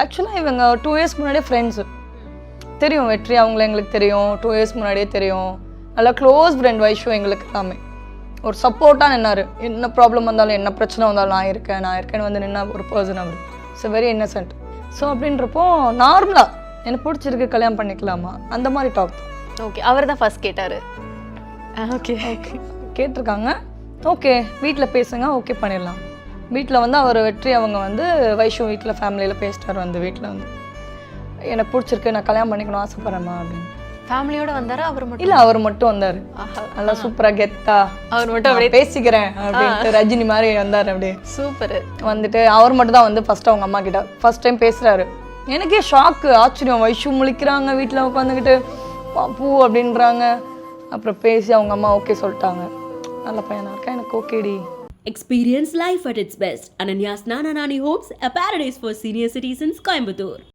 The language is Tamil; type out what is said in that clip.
ஆக்சுவலாக இவங்க 2 இயர்ஸ் முன்னாடியே ஃப்ரெண்ட்ஸு தெரியும். வெற்றி அவங்கள எங்களுக்கு தெரியும். 2 இயர்ஸ் முன்னாடியே தெரியும். நல்லா க்ளோஸ் ஃப்ரெண்ட் வைஷு எங்களுக்கு எல்லாமே. ஒரு சப்போர்ட்டாக நின்னார். என்ன ப்ராப்ளம் வந்தாலும் என்ன பிரச்சனை வந்தாலும் நான் இருக்கேன்னு வந்து நின்ன ஒரு பர்சன் அவர். It's very innocent. ஸோ அப்படின்றப்போ நார்மலாக எனக்கு பிடிச்சிருக்கு கல்யாணம் பண்ணிக்கலாமா அந்த மாதிரி டாக். ஓகே, அவர் தான் ஃபர்ஸ்ட் கேட்டார். ஓகே கேட்டிருக்காங்க. ஓகே வீட்டில் பேசுங்க, ஓகே பண்ணிடலாம். வீட்டில் வந்து அவர் வெற்றி அவங்க வந்து வைஷு வீட்டில் ஃபேமிலியில் பேசிட்டார். வந்து வீட்டில் வந்து எனக்கு பிடிச்சிருக்கு, நான் கல்யாணம் பண்ணிக்கணும் ஆசைப்பட்றேம்மா அப்படின்னு. ஃபேமிலியோட வந்தாரா அவர் மட்டும்? இல்லை, அவர் மட்டும் வந்தார். நல்லா சூப்பராக கெத்தா அவர் மட்டும் அப்படியே பேசிக்கிறேன் அப்படின்ட்டு ரஜினி மாதிரி வந்தார். அப்படியே சூப்பர். வந்துட்டு அவர் மட்டும் தான் வந்து ஃபர்ஸ்ட் அவங்க அம்மா கிட்ட ஃபர்ஸ்ட் டைம் பேசுறாரு. எனக்கே ஷாக்கு, ஆச்சரியம். வைஷு முழிக்கிறாங்க வீட்டில் உட்காந்துக்கிட்டு, பூ அப்படின்றாங்க. அப்புறம் பேசி அவங்க அம்மா ஓகே சொல்லிட்டாங்க. நல்ல பையனா இருக்கா, எனக்கு ஓகேடி. Experience life at its best. Ananya's Nana Nani Homes, a paradise for senior citizens, Coimbatore.